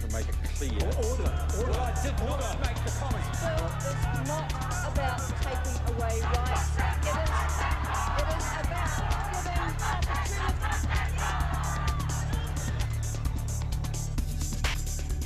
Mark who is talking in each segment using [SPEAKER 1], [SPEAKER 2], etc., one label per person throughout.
[SPEAKER 1] to make it clear.
[SPEAKER 2] Order. Well, I did not make the comment.
[SPEAKER 3] Bill is not about taking away rights. It is about giving opportunity.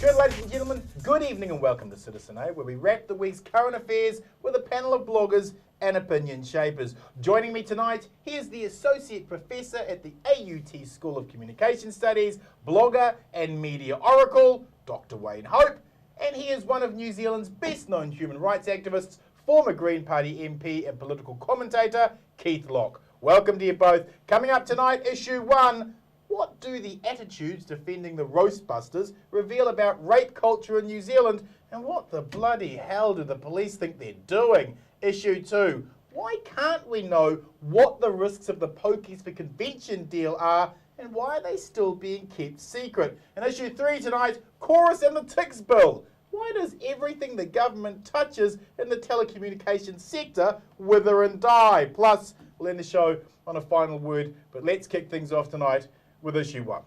[SPEAKER 4] Good, ladies and gentlemen, good evening and welcome to Citizen A, where we wrap the week's current affairs with a panel of bloggers and opinion shapers. Joining me tonight, he is the Associate Professor at the AUT School of Communication Studies, blogger and media oracle, Dr. Wayne Hope, and he is one of New Zealand's best-known human rights activists, former Green Party MP and political commentator, Keith Locke. Welcome to you both. Coming up tonight, issue 1, what do the attitudes defending the roastbusters reveal about rape culture in New Zealand, and what the bloody hell do the police think they're doing? Issue 2, why can't we know what the risks of the Pokies for Convention deal are, and why are they still being kept secret? And issue 3 tonight, Chorus and the Ticks Bill. Why does everything the government touches in the telecommunications sector wither and die? Plus, we'll end the show on a final word, but let's kick things off tonight with issue 1.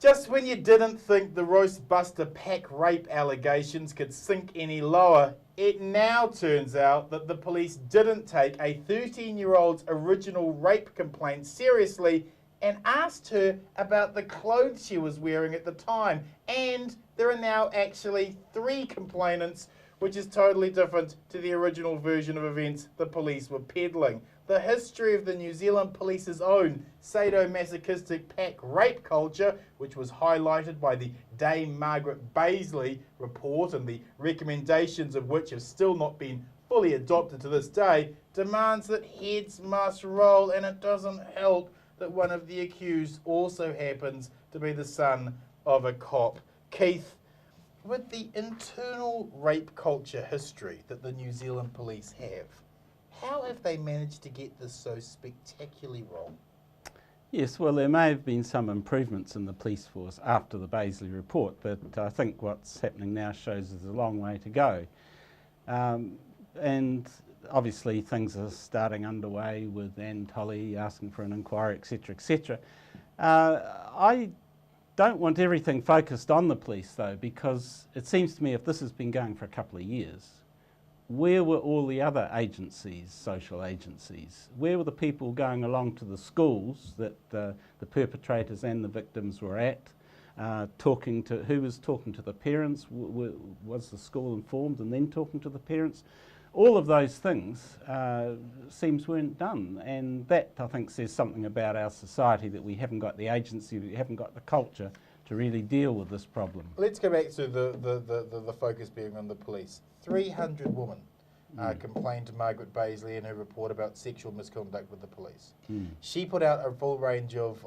[SPEAKER 4] Just when you didn't think the roastbuster pack rape allegations could sink any lower, it now turns out that the police didn't take a 13-year-old's original rape complaint seriously and asked her about the clothes she was wearing at the time. And there are now actually 3 complainants, which is totally different to the original version of events the police were peddling. The history of the New Zealand Police's own sadomasochistic pack rape culture, which was highlighted by the Dame Margaret Baisley report and the recommendations of which have still not been fully adopted to this day, demands that heads must roll, and it doesn't help that one of the accused also happens to be the son of a cop. Keith, with the internal rape culture history that the New Zealand Police have, how have they managed to get this so spectacularly wrong?
[SPEAKER 5] Yes, well, there may have been some improvements in the police force after the Baisley report, but I think what's happening now shows there's a long way to go. And obviously things are starting underway with Anne Tolley asking for an inquiry, etc., etc. I don't want everything focused on the police, though, because it seems to me if this has been going for a couple of years, where were all the other agencies, social agencies? Where were the people going along to the schools that the perpetrators and the victims were at? Who was talking to the parents? Was the school informed and then talking to the parents? All of those things seems weren't done, and that, I think, says something about our society, that we haven't got the agency, we haven't got the culture to really deal with this problem.
[SPEAKER 4] Let's go back to the focus being on the police. 300 women complained to Margaret Baisley in her report about sexual misconduct with the police. She put out a full range of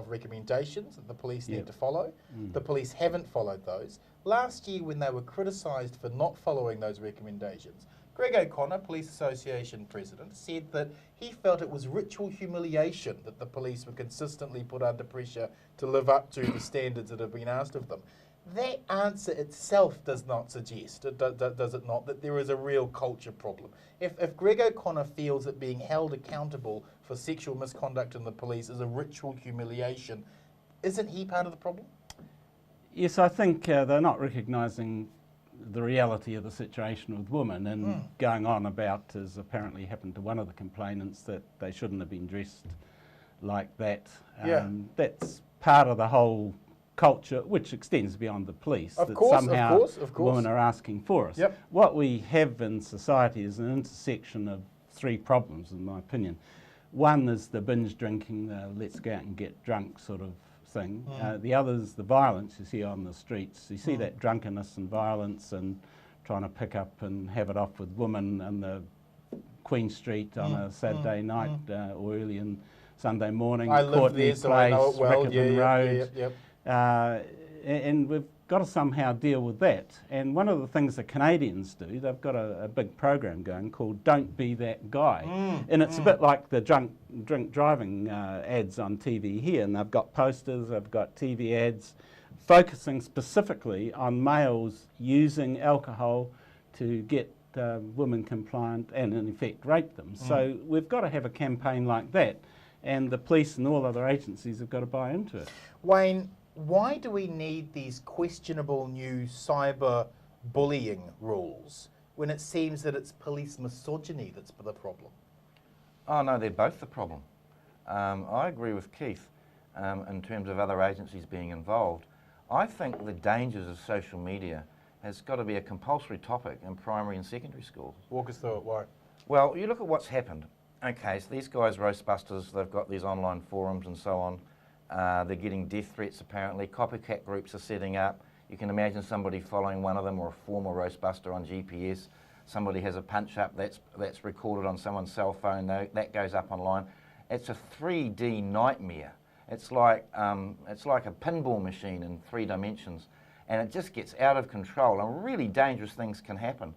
[SPEAKER 4] recommendations that the police need to follow. The police haven't followed those. Last year, when they were criticised for not following those recommendations, Greg O'Connor, Police Association President, said that he felt it was ritual humiliation that the police were consistently put under pressure to live up to the standards that have been asked of them. That answer itself does not suggest, does it not, that there is a real culture problem. If Greg O'Connor feels that being held accountable for sexual misconduct in the police is a ritual humiliation, isn't he part of the problem?
[SPEAKER 5] Yes, I think they're not recognising the reality of the situation with women and going on about, as apparently happened to one of the complainants, that they shouldn't have been dressed like that. That's part of the whole culture, which extends beyond the police,
[SPEAKER 4] of
[SPEAKER 5] that
[SPEAKER 4] course,
[SPEAKER 5] somehow
[SPEAKER 4] of course.
[SPEAKER 5] women are asking for us.
[SPEAKER 4] Yep.
[SPEAKER 5] What we have in society is an intersection of 3 problems, in my opinion. One is the binge drinking, the let's go out and get drunk sort of thing. The other is the violence you see on the streets. You see that drunkenness and violence and trying to pick up and have it off with women on the Queen Street on a Saturday night or early in Sunday morning.
[SPEAKER 4] I live there, so I know it well.
[SPEAKER 5] Road. And we've got to somehow deal with that. And one of the things the Canadians do, they've got a big program going called Don't Be That Guy. And it's a bit like the drink driving ads on TV here. And they've got posters, they've got TV ads focusing specifically on males using alcohol to get women compliant and in effect rape them. So we've got to have a campaign like that. And the police and all other agencies have got to buy into it.
[SPEAKER 4] Wayne, Why do we need these questionable new cyber bullying rules when it seems that it's police misogyny that's the problem?
[SPEAKER 1] Oh no, they're both the problem. I agree with Keith in terms of other agencies being involved. I think the dangers of social media has got to be a compulsory topic in primary and secondary schools.
[SPEAKER 4] Walk us through it. Why?
[SPEAKER 1] Well, you look at what's happened. Okay, so these guys, Roastbusters, they've got these online forums and so on. They're getting death threats apparently. Copycat groups are setting up. You can imagine somebody following one of them, or a former Roastbuster on GPS. Somebody has a punch up that's recorded on someone's cell phone. That goes up online. It's a 3D nightmare. It's like a pinball machine in 3 dimensions, and it just gets out of control, and really dangerous things can happen.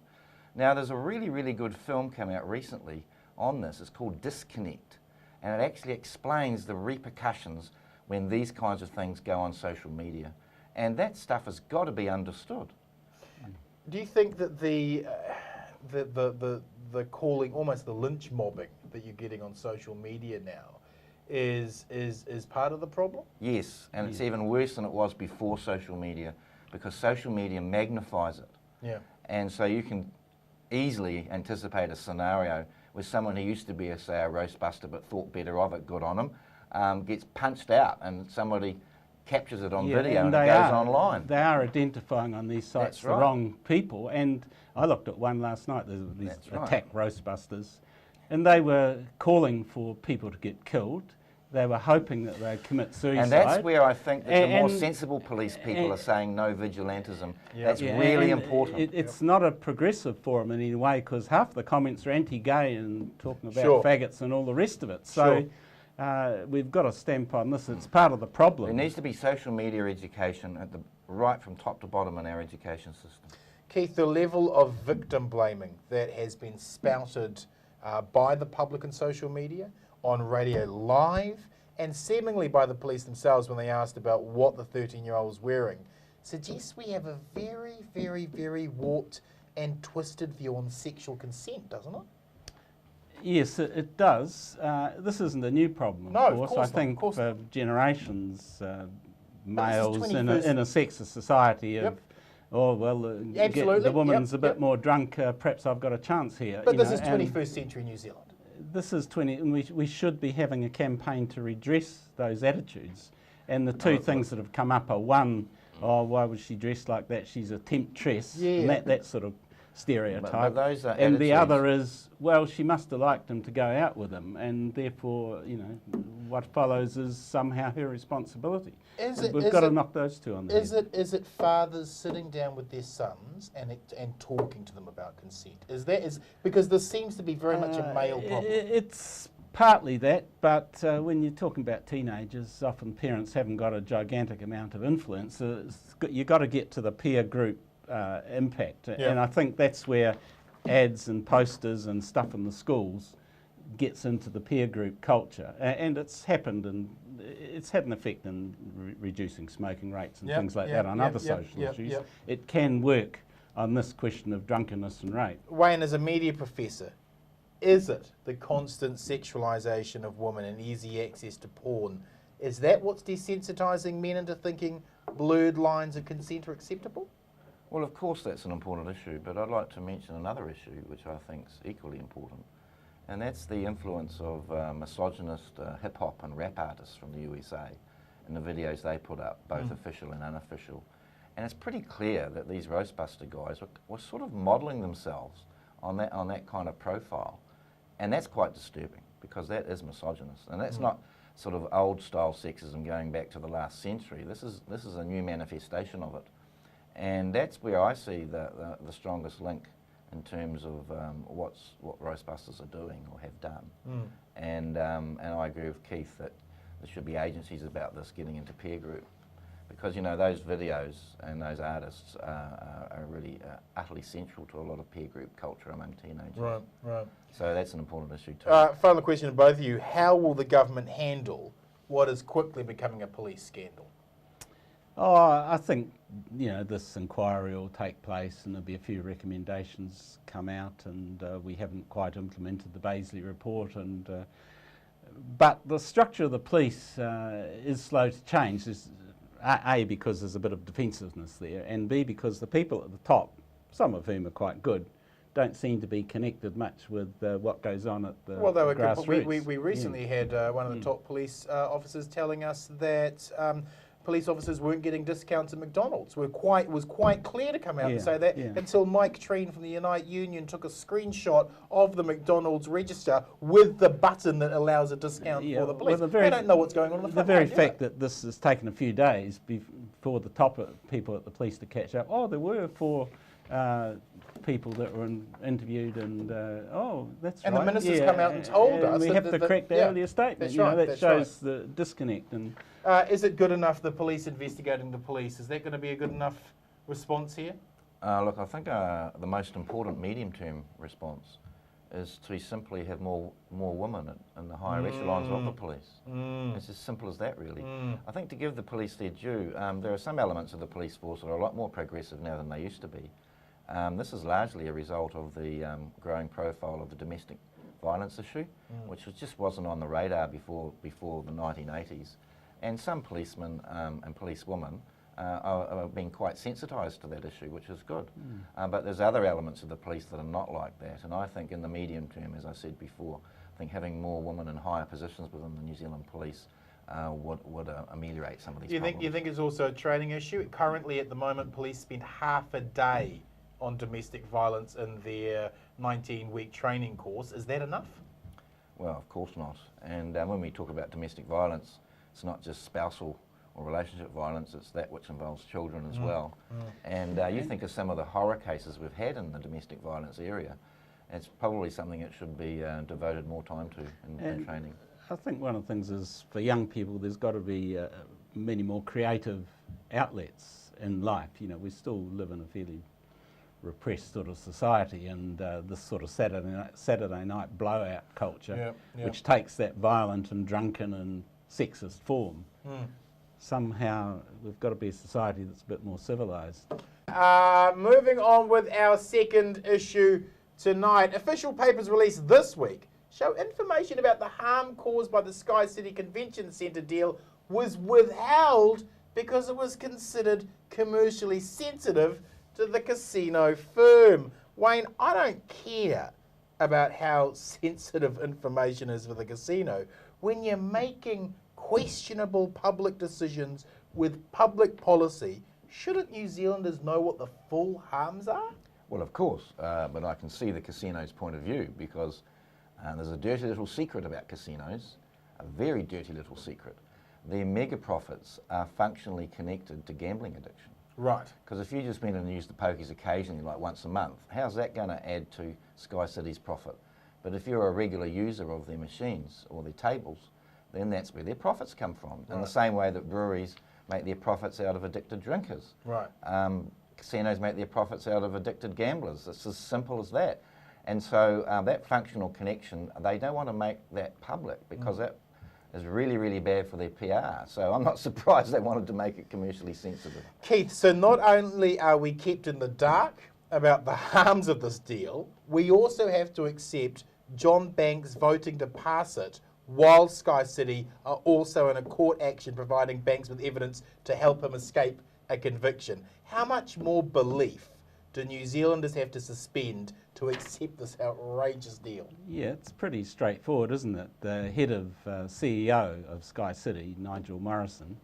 [SPEAKER 1] Now, there's a really, really good film come out recently on this. It's called Disconnect, and it actually explains the repercussions when these kinds of things go on social media, and that stuff has got to be understood.
[SPEAKER 4] Do you think that the calling, almost the lynch mobbing that you're getting on social media now is part of the problem?
[SPEAKER 1] Yes, and it's even worse than it was before social media, because social media magnifies it.
[SPEAKER 4] Yeah.
[SPEAKER 1] And so you can easily anticipate a scenario where someone who used to be, say, a roastbuster but thought better of it, good on them, gets punched out, and somebody captures it on video and it goes online.
[SPEAKER 5] They are identifying on these sites the wrong people, and I looked at one last night, these attack roastbusters, and they were calling for people to get killed. They were hoping that they'd commit suicide.
[SPEAKER 1] And that's where I think that the more sensible police people are saying no vigilantism. That's really important.
[SPEAKER 5] It's not a progressive forum in any way, because half the comments are anti-gay and talking about faggots and all the rest of it. So we've got to stamp on this. It's part of the problem.
[SPEAKER 1] There needs to be social media education at right from top to bottom in our education system.
[SPEAKER 4] Keith, the level of victim blaming that has been spouted by the public in social media, on Radio Live, and seemingly by the police themselves when they asked about what the 13-year-old was wearing, suggests we have a very, very, very warped and twisted view on sexual consent, doesn't it?
[SPEAKER 5] Yes, it does. This isn't a new problem, of course. I think for generations, males in a sexist society have, oh, well, the woman's a bit more drunk, perhaps I've got a chance here.
[SPEAKER 4] But this is 21st century New Zealand.
[SPEAKER 5] This is and we should be having a campaign to redress those attitudes. And the two things that have come up are, one, oh, why was she dressed like that? She's a temptress, and that sort of stereotype.
[SPEAKER 1] But those are
[SPEAKER 5] and the other is, well, she must have liked him to go out with him, and therefore, you know, what follows is somehow her responsibility. We've got to knock those two on the head.
[SPEAKER 4] Is it fathers sitting down with their sons and talking to them about consent? Because this seems to be very much a male problem.
[SPEAKER 5] It's partly that, but when you're talking about teenagers, often parents haven't got a gigantic amount of influence. You've got to get to the peer group impact, and I think that's where ads and posters and stuff in the schools gets into the peer group culture, and it's happened, and it's had an effect in reducing smoking rates and things like that on other social issues. It can work on this question of drunkenness and rape.
[SPEAKER 4] Wayne, as a media professor, is it the constant sexualisation of women and easy access to porn? Is that what's desensitising men into thinking blurred lines of consent are acceptable?
[SPEAKER 1] Well, of course that's an important issue, but I'd like to mention another issue which I think is equally important, and that's the influence of misogynist hip-hop and rap artists from the USA and the videos they put up, both official and unofficial. And it's pretty clear that these Roastbuster guys were sort of modelling themselves on that kind of profile, and that's quite disturbing, because that is misogynist, and that's not sort of old-style sexism going back to the last century. This is a new manifestation of it. And that's where I see the strongest link in terms of what Roastbusters are doing or have done. And I agree with Keith that there should be agencies about this getting into peer group, because you know those videos and those artists are really utterly central to a lot of peer group culture among teenagers.
[SPEAKER 4] Right.
[SPEAKER 1] So that's an important issue too.
[SPEAKER 4] Final question to both of you: how will the government handle what is quickly becoming a police scandal?
[SPEAKER 5] Oh, I think, you know, this inquiry will take place and there'll be a few recommendations come out, and we haven't quite implemented the Baisley report, but the structure of the police is slow to change. There's A, because there's a bit of defensiveness there, and B, because the people at the top, some of whom are quite good, don't seem to be connected much with what goes on at the
[SPEAKER 4] Well, they were
[SPEAKER 5] grassroots.
[SPEAKER 4] we recently had one of the top police officers telling us that police officers weren't getting discounts at McDonald's. Was quite clear to come out and say that until Mike Treen from the Unite Union took a screenshot of the McDonald's register with the button that allows a discount for the police. They don't know what's going on in the front
[SPEAKER 5] very
[SPEAKER 4] line,
[SPEAKER 5] fact that this has taken a few days for the top people at the police to catch up. Oh, there were 4 people that were interviewed, and that's
[SPEAKER 4] and
[SPEAKER 5] right.
[SPEAKER 4] the minister's come out and told us
[SPEAKER 5] we
[SPEAKER 4] that
[SPEAKER 5] have to correct the earlier statement.
[SPEAKER 4] That's
[SPEAKER 5] you know,
[SPEAKER 4] right,
[SPEAKER 5] that shows the disconnect. And
[SPEAKER 4] is it good enough, the police investigating the police? Is that going to be a good enough response here?
[SPEAKER 1] Look, I think the most important medium-term response is to simply have more women in the higher echelons of the police. It's as simple as that, really. I think to give the police their due, there are some elements of the police force that are a lot more progressive now than they used to be. This is largely a result of the growing profile of the domestic violence issue, which just wasn't on the radar before the 1980s. And some policemen and policewomen are being quite sensitised to that issue, which is good. But there's other elements of the police that are not like that, and I think in the medium term, as I said before, I think having more women in higher positions within the New Zealand police would ameliorate some of these problems.
[SPEAKER 4] You think it's also a training issue? Currently, at the moment, police spend half a day on domestic violence in their 19-week training course. Is that enough?
[SPEAKER 1] Well, of course not. And when we talk about domestic violence, it's not just spousal or relationship violence, it's that which involves children as well. And you think of some of the horror cases we've had in the domestic violence area, it's probably something that should be devoted more time to in training.
[SPEAKER 5] I think one of the things is, for young people, there's got to be many more creative outlets in life. You know, we still live in a fairly repressed sort of society, and this sort of Saturday night blowout culture, which takes that violent and drunken and sexist form. Somehow we've got to be a society that's a bit more civilised.
[SPEAKER 4] Moving on with our second issue tonight. Official papers released this week show information about the harm caused by the Sky City Convention Centre deal was withheld because it was considered commercially sensitive to the casino firm. Wayne, I don't care about how sensitive information is for the casino. When you're making questionable public decisions with public policy, shouldn't New Zealanders know what the full harms are?
[SPEAKER 1] Well, of course, but I can see the casino's point of view, because there's a dirty little secret about casinos, a very dirty little secret. Their mega profits are functionally connected to gambling addiction.
[SPEAKER 4] Right.
[SPEAKER 1] Because if you just went and used the pokies occasionally, like once a month, how's that going to add to Sky City's profit? But if you're a regular user of their machines or their tables, then that's where their profits come from. In the same way that breweries make their profits out of addicted drinkers.
[SPEAKER 4] Right.
[SPEAKER 1] Casinos make their profits out of addicted gamblers. It's as simple as that. And so that functional connection, they don't want to make that public, because that is really, really bad for their PR. So I'm not surprised they wanted to make it commercially sensitive.
[SPEAKER 4] Keith, so not only are we kept in the dark about the harms of this deal, we also have to accept John Banks voting to pass it, while Sky City are also in a court action providing Banks with evidence to help him escape a conviction. How much more belief do New Zealanders have to suspend to accept this outrageous deal?
[SPEAKER 5] Yeah, it's pretty straightforward, isn't it? The head of CEO of Sky City, Nigel Morrison,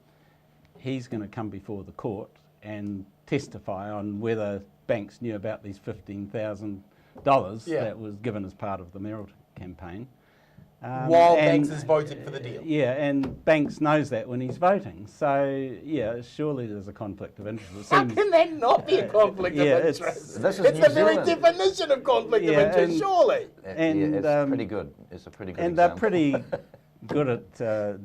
[SPEAKER 5] he's going to come before the court and testify on whether Banks knew about these $15,000 that was given as part of the mayoral campaign.
[SPEAKER 4] While Banks is voting for the deal.
[SPEAKER 5] Yeah, and Banks knows that when he's voting. So, yeah, surely there's a conflict of interest.
[SPEAKER 4] How can that not be a conflict of interest?
[SPEAKER 1] This is
[SPEAKER 4] it's
[SPEAKER 1] New
[SPEAKER 4] the very
[SPEAKER 1] Zealand.
[SPEAKER 4] definition of conflict of interest, surely.
[SPEAKER 1] It's pretty good. It's a pretty good
[SPEAKER 5] And
[SPEAKER 1] example.
[SPEAKER 5] they're pretty good at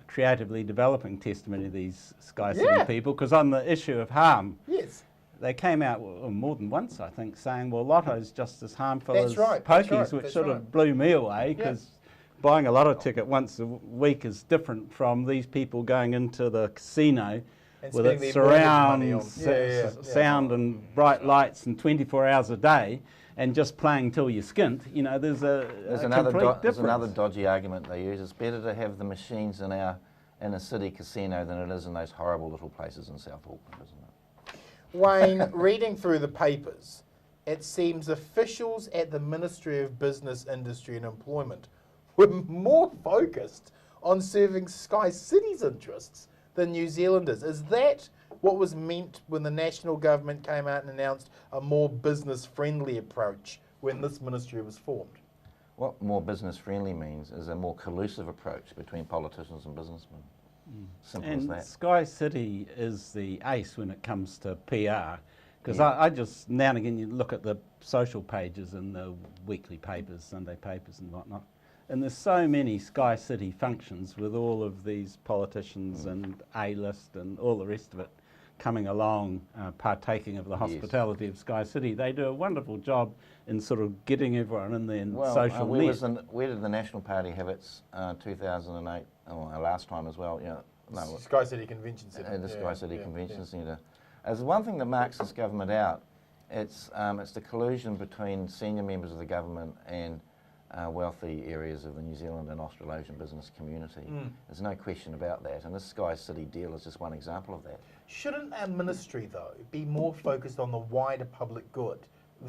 [SPEAKER 5] creatively developing testimony, these Sky City people, because on the issue of harm, they came out more than once, I think, saying, well, Lotto's just as harmful as pokies, which sort of blew me away, because buying a lotto ticket once a week is different from these people going into the casino with its surround sound and bright lights and 24 hours a day and just playing till you skint. You know, there's a complete difference.
[SPEAKER 1] There's another dodgy argument they use. It's better to have the machines in our in a city casino than it is in those horrible little places in South Auckland, isn't it?
[SPEAKER 4] Wayne, reading through the papers, it seems officials at the Ministry of Business, Industry and Employment were more focused on serving Sky City's interests than New Zealanders. Is that what was meant when the national government came out and announced a more business-friendly approach when this ministry was formed?
[SPEAKER 1] What more business-friendly means is a more collusive approach between politicians and businessmen. Simple as
[SPEAKER 5] And
[SPEAKER 1] that.
[SPEAKER 5] Sky City is the ace when it comes to PR, because
[SPEAKER 1] Yeah.
[SPEAKER 5] I just, now and again, you look at the social pages in the weekly papers, Sunday papers and whatnot, and there's so many Sky City functions with all of these politicians and A-list and all the rest of it coming along, partaking of the hospitality of Sky City. They do a wonderful job in sort of getting everyone in their social net.
[SPEAKER 1] Where did the National Party have its 2008, last time as well? Yeah, no,
[SPEAKER 4] Sky City Convention Centre.
[SPEAKER 1] the Sky City Convention Centre. As one thing that marks this government out, it's the collusion between senior members of the government and wealthy areas of the New Zealand and Australasian business community. There's no question about that, and this Sky City deal is just one example of that.
[SPEAKER 4] Shouldn't our ministry, though, be more focused on the wider public good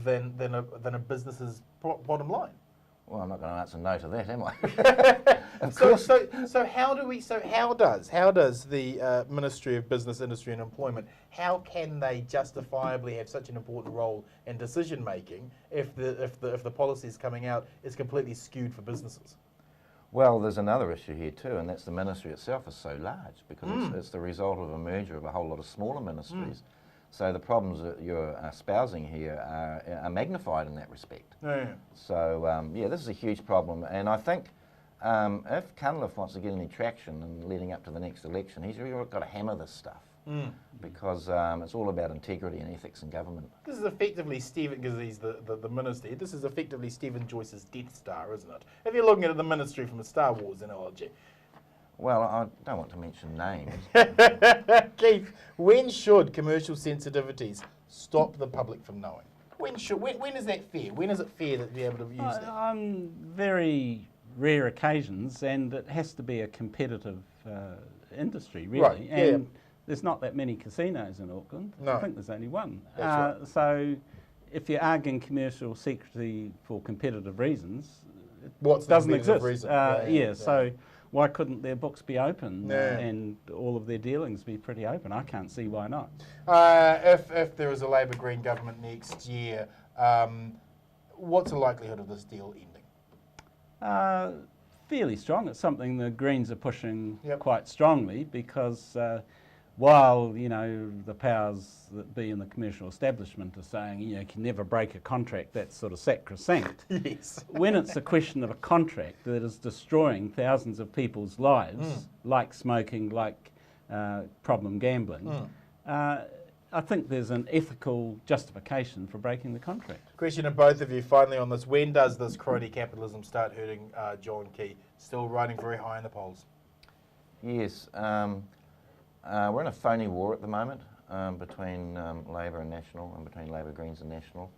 [SPEAKER 4] than a business's bottom line?
[SPEAKER 1] Well, I'm not going to answer no to that, am I? Of course.
[SPEAKER 4] So how does the Ministry of Business, Industry and Employment, how can they justifiably have such an important role in decision making if the policies coming out is completely skewed for businesses?
[SPEAKER 1] Well, there's another issue here too, and that's the ministry itself is so large because it's the result of a merger of a whole lot of smaller ministries. So the problems that you're espousing here are magnified in that respect.
[SPEAKER 4] Yeah.
[SPEAKER 1] So this is a huge problem, and I think if Cunliffe wants to get any traction and leading up to the next election, he's really got to hammer this stuff because it's all about integrity and ethics in government.
[SPEAKER 4] This is effectively Stephen, because he's the minister, this is effectively Stephen Joyce's Death Star, isn't it? If you're looking at the ministry from a Star Wars analogy.
[SPEAKER 1] Well, I don't want to mention names.
[SPEAKER 4] Keith, when should commercial sensitivities stop the public from knowing? When is that fair? When is it fair to be able to use that?
[SPEAKER 5] On very rare occasions, and it has to be a competitive industry, really.
[SPEAKER 4] Right, yeah.
[SPEAKER 5] And there's not that many casinos in Auckland.
[SPEAKER 4] No.
[SPEAKER 5] I think there's only one.
[SPEAKER 4] That's right.
[SPEAKER 5] So if you're arguing commercial secrecy for competitive reasons, it
[SPEAKER 4] What's the
[SPEAKER 5] doesn't
[SPEAKER 4] competitive
[SPEAKER 5] exist.
[SPEAKER 4] reason?
[SPEAKER 5] So why couldn't their books be open
[SPEAKER 4] Yeah.
[SPEAKER 5] and all of their dealings be pretty open? I can't see why not.
[SPEAKER 4] If there is a Labour Green government next year, what's the likelihood of this deal ending?
[SPEAKER 5] Fairly strong. It's something the Greens are pushing
[SPEAKER 4] Yep.
[SPEAKER 5] quite strongly because while, you know, the powers that be in the commercial establishment are saying, you know, you can never break a contract, that's sort of sacrosanct.
[SPEAKER 4] Yes.
[SPEAKER 5] When it's a question of a contract that is destroying thousands of people's lives, like smoking, like problem gambling, I think there's an ethical justification for breaking the contract.
[SPEAKER 4] Question to both of you finally on this. When does this crony capitalism start hurting John Key? Still riding very high in the polls.
[SPEAKER 1] Yes, we're in a phony war at the moment between Labour and National and between Labour, Greens and National.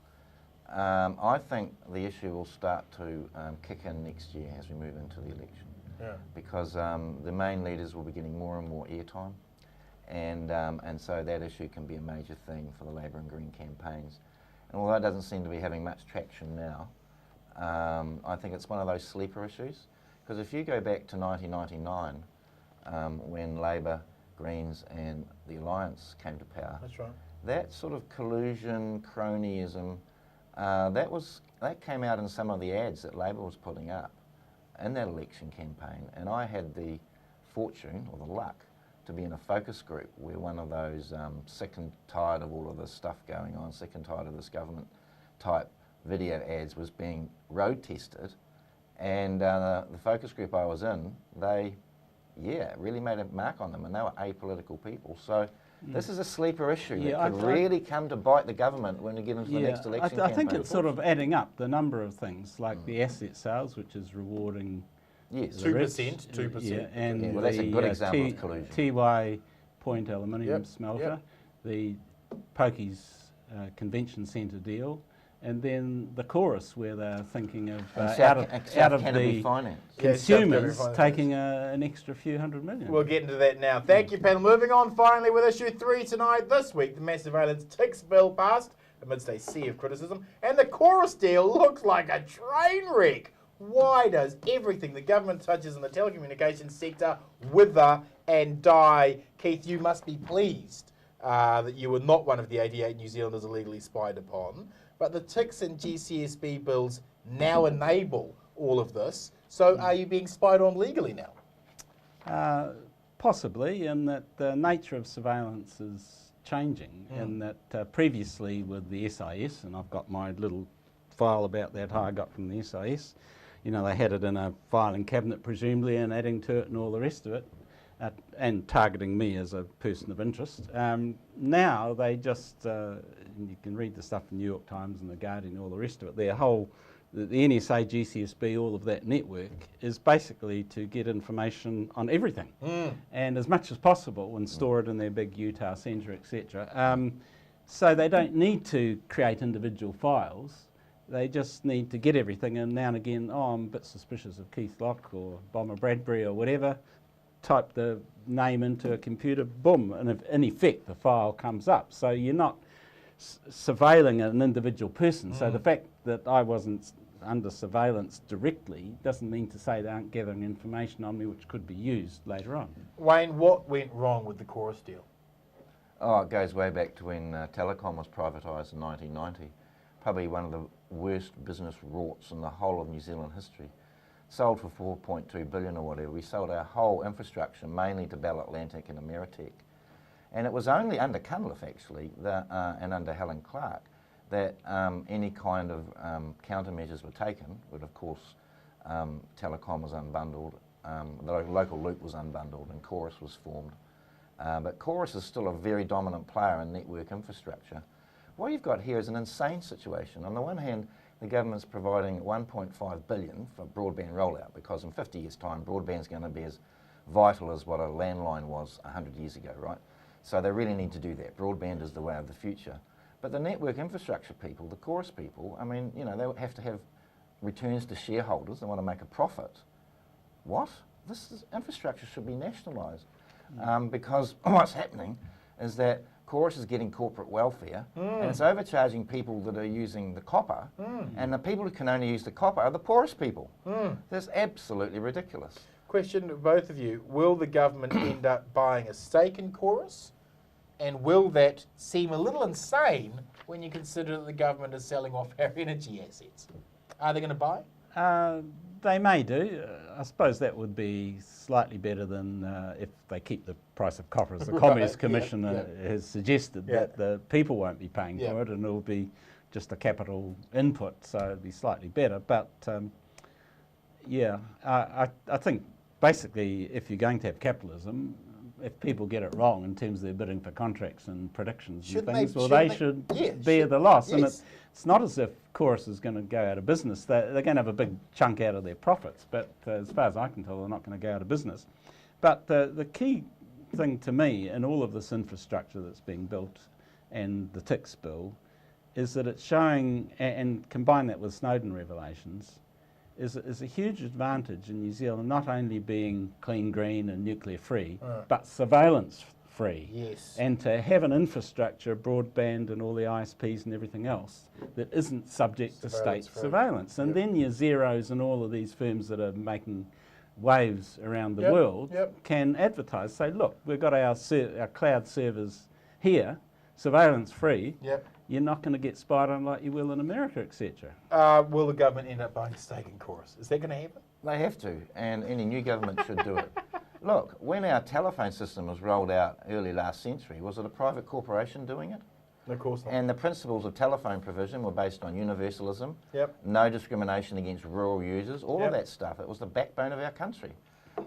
[SPEAKER 1] I think the issue will start to kick in next year as we move into the election because the main leaders will be getting more and more airtime. And so that issue can be a major thing for the Labour and Green campaigns. And although it doesn't seem to be having much traction now, I think it's one of those sleeper issues. Because if you go back to 1999, when Labour, Greens and the Alliance came to power,
[SPEAKER 4] That's right.
[SPEAKER 1] that sort of collusion, cronyism, that came out in some of the ads that Labour was putting up in that election campaign. And I had the fortune or the luck to be in a focus group where one of those sick and tired of all of this stuff going on, sick and tired of this government type video ads was being road tested. And the focus group I was in, they really made a mark on them, and they were apolitical people. So this is a sleeper issue that could really come to bite the government when we get into the next election
[SPEAKER 5] I think
[SPEAKER 1] campaign.
[SPEAKER 5] it's sort of adding up the number of things, like the asset sales, which is rewarding
[SPEAKER 1] Yes.
[SPEAKER 5] the rich,
[SPEAKER 4] 2%.
[SPEAKER 5] yeah, and
[SPEAKER 1] well, that's a good
[SPEAKER 5] the
[SPEAKER 1] example of collusion.
[SPEAKER 5] TY Point aluminium
[SPEAKER 4] Yep,
[SPEAKER 5] smelter,
[SPEAKER 4] yep.
[SPEAKER 5] the Pokies Convention Centre deal, and then the chorus where they're thinking of
[SPEAKER 1] And
[SPEAKER 5] out of
[SPEAKER 1] Canterbury
[SPEAKER 5] the
[SPEAKER 1] Finance.
[SPEAKER 4] Yeah,
[SPEAKER 5] consumers
[SPEAKER 4] South Canterbury
[SPEAKER 5] taking an extra few $100 million.
[SPEAKER 4] We'll get into that now. Thank you, panel. Moving on finally with issue 3 tonight. This week, the mass surveillance ticks bill passed amidst a sea of criticism, and the chorus deal looks like a train wreck. Why does everything the government touches in the telecommunications sector wither and die? Keith, you must be pleased that you were not one of the 88 New Zealanders illegally spied upon, but the TICS and GCSB bills now enable all of this. So are you being spied on legally now?
[SPEAKER 5] Possibly, in that the nature of surveillance is changing, in that previously with the SIS, and I've got my little file about that, how I got from the SIS, you know, they had it in a filing cabinet presumably and adding to it and all the rest of it, and targeting me as a person of interest. Now they just, and you can read the stuff in the New York Times and the Guardian and all the rest of it, their whole, the NSA, GCSB, all of that network is basically to get information on everything and as much as possible and store it in their big Utah centre, etc. So they don't need to create individual files. They just need to get everything, and now and again, oh, I'm a bit suspicious of Keith Locke or Bomber Bradbury or whatever, type the name into a computer, boom, and if, in effect the file comes up. So you're not surveilling an individual person. So the fact that I wasn't under surveillance directly doesn't mean to say they aren't gathering information on me which could be used later on.
[SPEAKER 4] Wayne, what went wrong with the chorus deal?
[SPEAKER 1] Oh, it goes way back to when telecom was privatised in 1990. Probably one of the worst business rorts in the whole of New Zealand history. Sold for $4.2 billion or whatever. We sold our whole infrastructure, mainly to Bell Atlantic and Ameritech. And it was only under Cunliffe, actually, and under Helen Clark, that any kind of countermeasures were taken. But of course, Telecom was unbundled, the local loop was unbundled, and Chorus was formed. But Chorus is still a very dominant player in network infrastructure. What you've got here is an insane situation. On the one hand, the government's providing $1.5 billion for broadband rollout, because in 50 years' time, broadband's going to be as vital as what a landline was 100 years ago, right? So they really need to do that. Broadband is the way of the future. But the network infrastructure people, the Chorus people, I mean, you know, they have to have returns to shareholders. They want to make a profit. What? Infrastructure should be nationalised. Because what's happening is that Chorus is getting corporate welfare and it's overcharging people that are using the copper, and the people who can only use the copper are the poorest people. That's absolutely ridiculous.
[SPEAKER 4] Question to both of you, will the government end up buying a stake in Chorus? And will that seem a little insane when you consider that the government is selling off our energy assets? Are they going to buy?
[SPEAKER 5] They may do. I suppose that would be slightly better than if they keep the price of copper, as the Communist Commission has suggested, that the people won't be paying for it and it'll be just a capital input, so it'll be slightly better. But I think basically if you're going to have capitalism, if people get it wrong in terms of their bidding for contracts and predictions and things, they should bear the loss. And it's not as if Chorus is going to go out of business. They're going to have a big chunk out of their profits, but as far as I can tell, they're not going to go out of business. But the key thing to me in all of this infrastructure that's being built and the TICS bill is that it's showing, and combine that with Snowden revelations, is a huge advantage in New Zealand, not only being clean, green and nuclear free, but surveillance free.
[SPEAKER 4] Yes.
[SPEAKER 5] And to have an infrastructure, broadband and all the ISPs and everything else that isn't subject to state surveillance. And then your Zeros and all of these firms that are making waves around the world can advertise, say, look, we've got our cloud servers here, surveillance free. You're not going to get spied on like you will in America, etc.
[SPEAKER 4] Will the government end up buying a stake in Chorus? Is that going to happen?
[SPEAKER 1] They have to, and any new government should do it. Look, when our telephone system was rolled out early last century, was it a private corporation doing it?
[SPEAKER 4] Of course not.
[SPEAKER 1] And the principles of telephone provision were based on universalism, no discrimination against rural users, all of that stuff. It was the backbone of our country.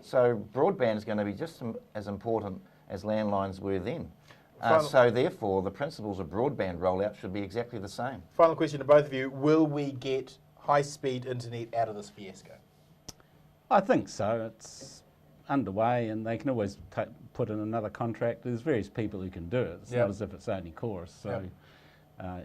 [SPEAKER 1] So broadband is going to be just as important as landlines were then. So therefore, the principles of broadband rollout should be exactly the same.
[SPEAKER 4] Final question to both of you. Will we get high-speed internet out of this fiasco?
[SPEAKER 5] I think so. It's underway and they can always put in another contract. There's various people who can do it. It's not as if it's only Chorus. So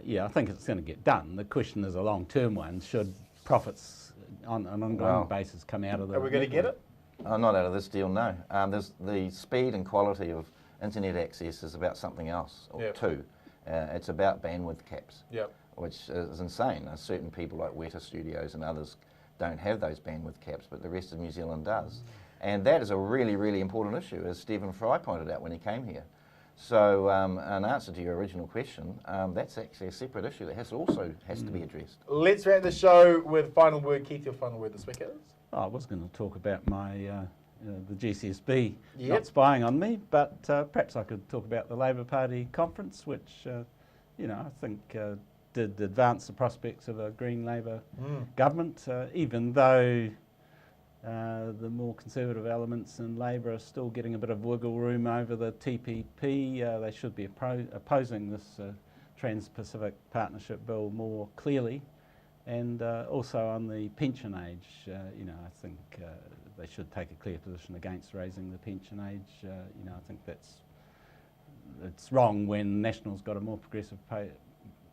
[SPEAKER 5] yeah, I think it's going to get done. The question is a long-term one. Should profits on an ongoing
[SPEAKER 1] Well,
[SPEAKER 5] basis come out of the...
[SPEAKER 4] Are we going to get
[SPEAKER 5] network?
[SPEAKER 4] it?
[SPEAKER 1] Not out of this deal, no. There's the speed and quality of internet access is about something else, or
[SPEAKER 4] Yep.
[SPEAKER 1] two. It's about bandwidth caps,
[SPEAKER 4] Yep.
[SPEAKER 1] which is insane. Certain people like Weta Studios and others don't have those bandwidth caps, but the rest of New Zealand does. And that is a really, really important issue, as Stephen Fry pointed out when he came here. So, in answer to your original question, that's actually a separate issue that has to be addressed.
[SPEAKER 4] Let's wrap the show with final word. Keith, your final word this week is?
[SPEAKER 5] Oh, I was going to talk about my the GCSB
[SPEAKER 4] Yep.
[SPEAKER 5] not spying on me, but perhaps I could talk about the Labor Party conference, which you know, I think did advance the prospects of a Green Labor government, even though the more conservative elements in Labor are still getting a bit of wiggle room over the TPP. They should be opposing this Trans-Pacific Partnership Bill more clearly. And also on the pension age, you know, I think they should take a clear position against raising the pension age. You know, I think it's wrong when National's got a more progressive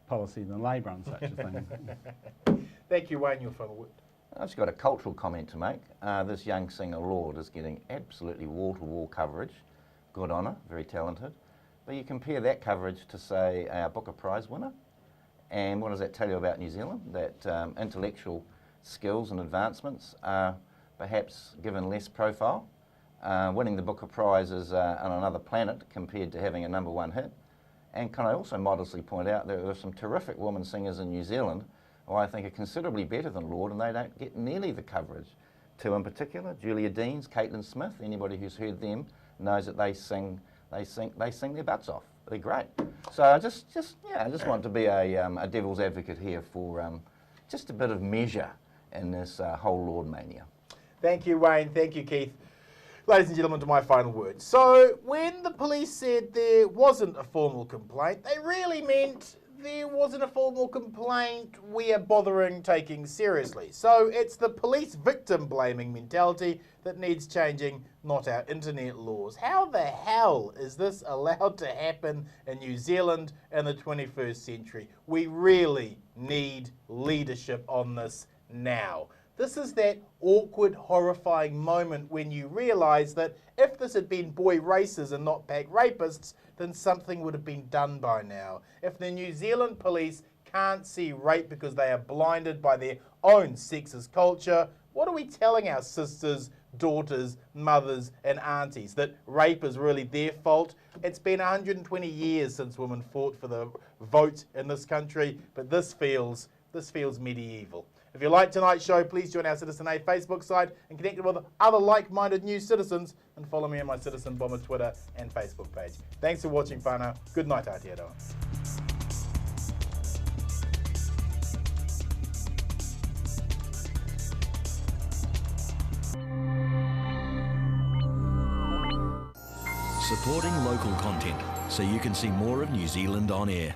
[SPEAKER 5] policy than Labor on such a thing.
[SPEAKER 4] Thank you, Wayne. Your final word.
[SPEAKER 1] I've just got a cultural comment to make. This young singer, Lord, is getting absolutely wall-to-wall coverage. Good on her, very talented. But you compare that coverage to, say, our Booker Prize winner, and what does that tell you about New Zealand? That intellectual skills and advancements are perhaps given less profile. Winning the Booker Prize is on another planet compared to having a #1 hit. And can I also modestly point out there are some terrific women singers in New Zealand who I think are considerably better than Lord, and they don't get nearly the coverage. Two in particular, Julia Deans, Caitlin Smith. Anybody who's heard them knows that they sing their butts off. They're great. So I just want to be a devil's advocate here for just a bit of measure in this whole Lord mania.
[SPEAKER 4] Thank you, Wayne. Thank you, Keith. Ladies and gentlemen, to my final word. So, when the police said there wasn't a formal complaint, they really meant there wasn't a formal complaint we are bothering taking seriously. So, it's the police victim blaming mentality that needs changing, not our internet laws. How the hell is this allowed to happen in New Zealand in the 21st century? We really need leadership on this now. This is that awkward, horrifying moment when you realise that if this had been boy racers and not pack rapists, then something would have been done by now. If the New Zealand police can't see rape because they are blinded by their own sexist culture, what are we telling our sisters, daughters, mothers and aunties? That rape is really their fault? It's been 120 years since women fought for the vote in this country, but this feels medieval. If you like tonight's show, please join our Citizen A Facebook site and connect with other like-minded new citizens, and follow me on my Citizen Bomber Twitter and Facebook page. Thanks for watching, whānau. Good night, Aotearoa.
[SPEAKER 6] Supporting local content so you can see more of New Zealand on air.